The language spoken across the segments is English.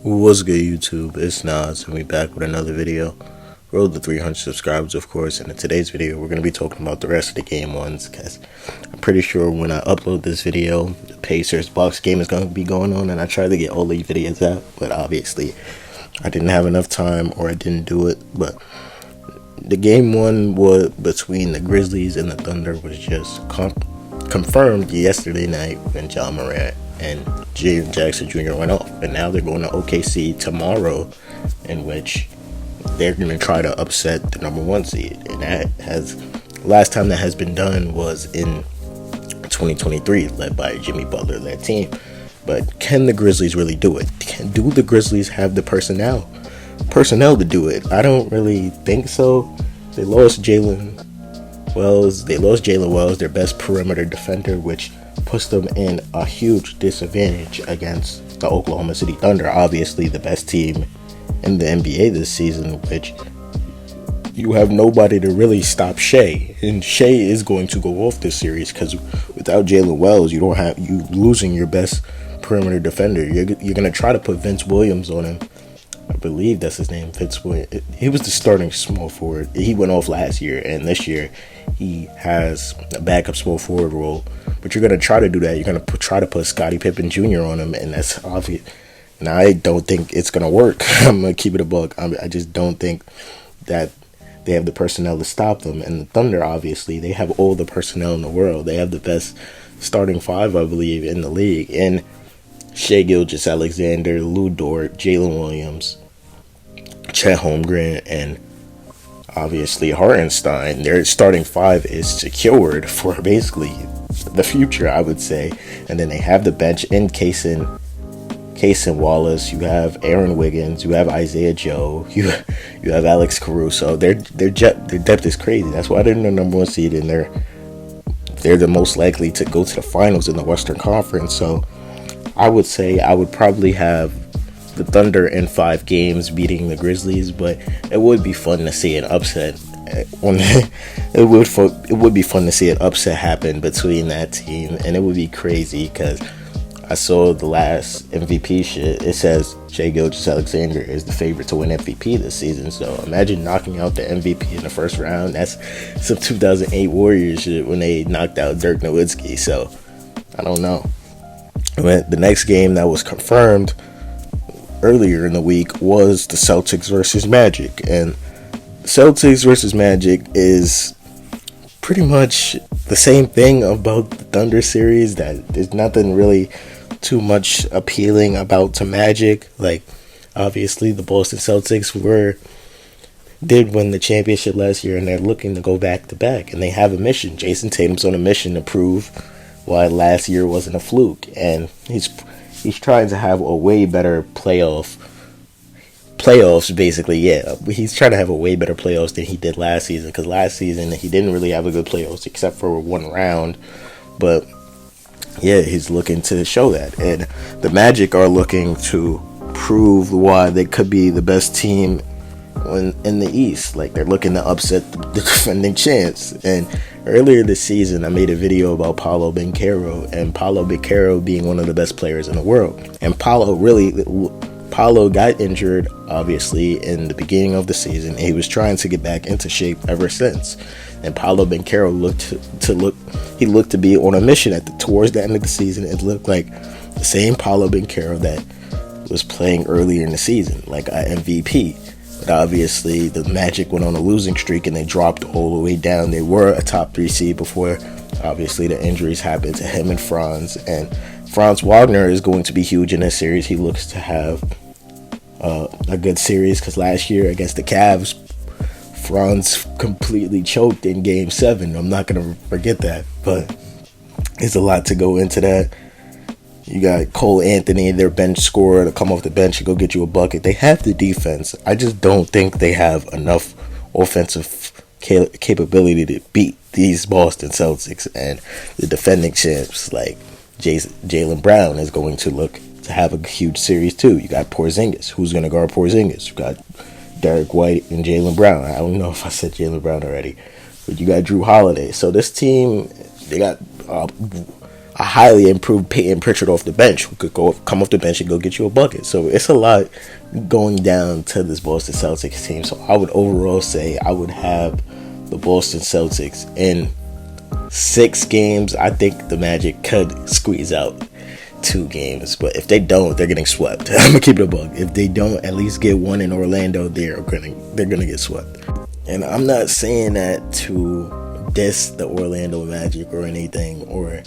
What's good, YouTube? It's Nas, and we back with another video. Road to 300 subscribers, of course, and in today's video, we're going to be talking about the rest of the game ones, because I'm pretty sure when I upload this video, the Pacers-Bucks game is going to be going on, and I tried to get all these videos out, but obviously, I didn't have enough time, or I didn't do it, but the game one was between the Grizzlies and the Thunder was just confirmed yesterday night when John Morant and Jaren Jackson Jr. went off, and now they're going to OKC tomorrow, in which they're going to try to upset the number one seed. And that has, last time that has been done was in 2023, led by Jimmy Butler led team. But can the Grizzlies really do it? Do the Grizzlies have the personnel to do it? I don't really think so. They lost Jalen Wells, their best perimeter defender, which puts them in a huge disadvantage against the Oklahoma City Thunder, obviously the best team in the NBA this season, which you have nobody to really stop Shea. And Shea is going to go off this series because without Jalen Wells, you losing your best perimeter defender. You're going to try to put Vince Williams on him. I believe that's his name, Vince Williams. He was the starting small forward. He went off last year, and this year he has a backup small forward role. But you're going to try to do that. You're going to try to put Scottie Pippen Jr. on him, and that's obvious. Now, I don't think it's going to work. I'm going to keep it a buck. I just don't think that they have the personnel to stop them. And the Thunder, obviously, they have all the personnel in the world. They have the best starting five, I believe, in the league. And Shai Gilgeous-Alexander, Lou Dort, Jalen Williams, Chet Holmgren, and obviously Hartenstein. Their starting five is secured for basically the future, I would say. And then they have the bench in Cason Wallace. You have Aaron Wiggins. You have Isaiah Joe. You have Alex Caruso. Their depth is crazy. That's why they're the number one seed, and they're the most likely to go to the finals in the Western Conference. So I would say I would probably have the Thunder in 5 games beating the Grizzlies, but it would be fun to see an upset. It would be fun to see an upset happen between that team, and it would be crazy because I saw the last MVP shit. It says Shai Gilgeous-Alexander is the favorite to win MVP this season. So imagine knocking out the MVP in the first round. That's some 2008 Warriors shit when they knocked out Dirk Nowitzki. So I don't know. The next game that was confirmed earlier in the week was the Celtics versus Magic, and Celtics versus Magic is pretty much the same thing about the Thunder series, that there's nothing really too much appealing about to Magic. Like, obviously the Boston Celtics did win the championship last year, and they're looking to go back to back, and they have a mission. Jason Tatum's on a mission to prove why last year wasn't a fluke, and he's trying to have a way better playoffs basically. Yeah, he's trying to have a way better playoffs than he did last season, because last season he didn't really have a good playoffs except for one round. But yeah, he's looking to show that, and the Magic are looking to prove why they could be the best team in the East. Like, they're looking to upset the defending champs. And earlier this season, I made a video about Paolo Banchero, and Paolo Banchero being one of the best players in the world. And Paolo got injured, obviously, in the beginning of the season, and he was trying to get back into shape ever since. And Paolo Banchero looked to be on a mission towards the end of the season. It looked like the same Paolo Banchero that was playing earlier in the season, like an MVP. But obviously, the Magic went on a losing streak, and they dropped all the way down. They were a top 3 seed before, obviously, the injuries happened to him and Franz. And Franz Wagner is going to be huge in this series. He looks to have a good series, because last year against the Cavs, Franz completely choked in Game 7. I'm not going to forget that, but there's a lot to go into that. You got Cole Anthony, their bench scorer, to come off the bench and go get you a bucket. They have the defense. I just don't think they have enough offensive capability to beat these Boston Celtics and the defending champs. Like, Jaylen Brown is going to look to have a huge series too. You got Porzingis. Who's going to guard Porzingis? You got Derek White and Jaylen Brown. I don't know if I said Jaylen Brown already, but you got Drew Holiday. So this team, they got a highly improved Peyton Pritchard off the bench who could come off the bench and go get you a bucket. So it's a lot going down to this Boston Celtics team. So I would overall say I would have the Boston Celtics in 6 games. I think the Magic could squeeze out 2 games, but if they don't, they're getting swept. I'm gonna keep it a bug. If they don't at least get one in Orlando, they're gonna get swept. And I'm not saying that to diss the Orlando Magic or anything, or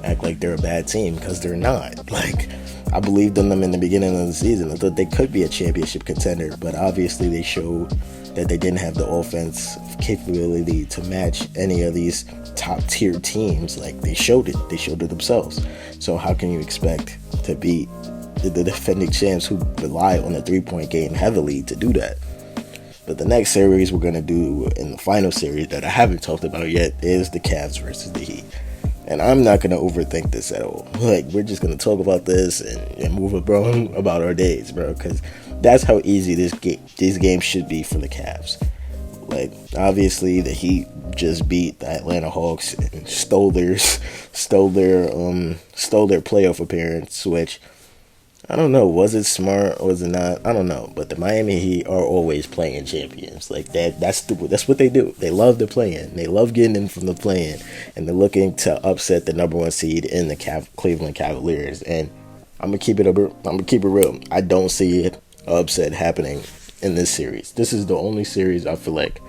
act like they're a bad team, because they're not. Like, I believed in them in the beginning of the season. I thought they could be a championship contender, but obviously they showed that they didn't have the offense capability to match any of these top tier teams. Like, they showed it themselves. So how can you expect to beat the defending champs who rely on the 3-point game heavily to do that? But the next series we're going to do, in the final series that I haven't talked about yet, is the Cavs versus the Heat. And I'm not going to overthink this at all. Like, we're just going to talk about this and move about our days, bro. Because that's how easy these games should be for the Cavs. Like, obviously, the Heat just beat the Atlanta Hawks and stole their playoff appearance, which, I don't know, was it smart or was it not? I don't know. But the Miami Heat are always playing champions. Like, that's what they do. They love the play-in. They love getting in from the play-in, and they're looking to upset the number 1 seed in the Cleveland Cavaliers. And I'm gonna keep it real. I don't see it upset happening in this series. This is the only series I feel like,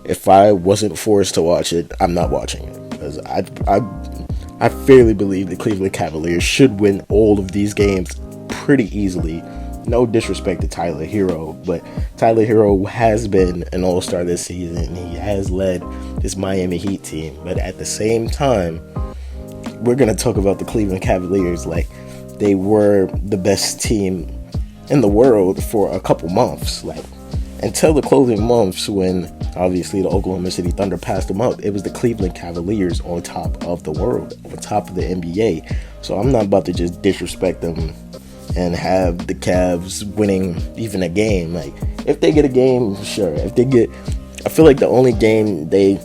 if I wasn't forced to watch it, I'm not watching it, because I fairly believe the Cleveland Cavaliers should win all of these games pretty easily. No disrespect to Tyler Hero, but Tyler Hero has been an all-star this season. He has led this Miami Heat team, but at the same time, we're going to talk about the Cleveland Cavaliers like they were the best team in the world for a couple months. Like, until the closing months, when obviously the Oklahoma City Thunder passed them up, it was the Cleveland Cavaliers on top of the world, on top of the NBA. So I'm not about to just disrespect them and have the Cavs winning even a game. Like, if they get a game, sure. I feel like the only game they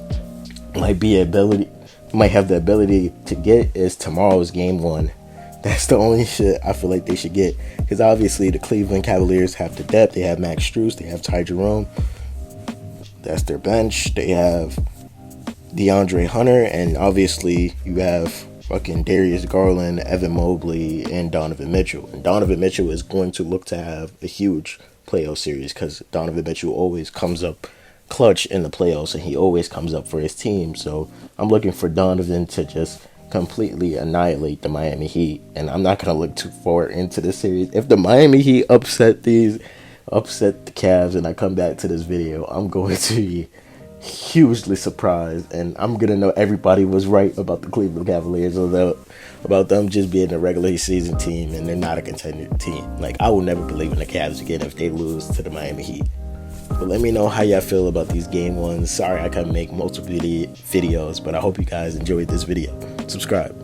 might have the ability to get is tomorrow's game 1. That's the only shit I feel like they should get, because obviously the Cleveland Cavaliers have the depth. They have Max Strus, they have Ty Jerome. That's their bench. They have DeAndre Hunter, and obviously you have fucking Darius Garland, Evan Mobley, and Donovan Mitchell. And Donovan Mitchell is going to look to have a huge playoff series, because Donovan Mitchell always comes up clutch in the playoffs, and he always comes up for his team. So I'm looking for Donovan to just completely annihilate the Miami Heat, and I'm not going to look too far into this series. If the Miami Heat upset the Cavs and I come back to this video, I'm going to be hugely surprised, and I'm going to know everybody was right about the Cleveland Cavaliers, about them just being a regular season team and they're not a contender team. Like, I will never believe in the Cavs again if they lose to the Miami Heat. But let me know how y'all feel about these game ones. Sorry I couldn't make multiple videos, but I hope you guys enjoyed this video. Subscribe.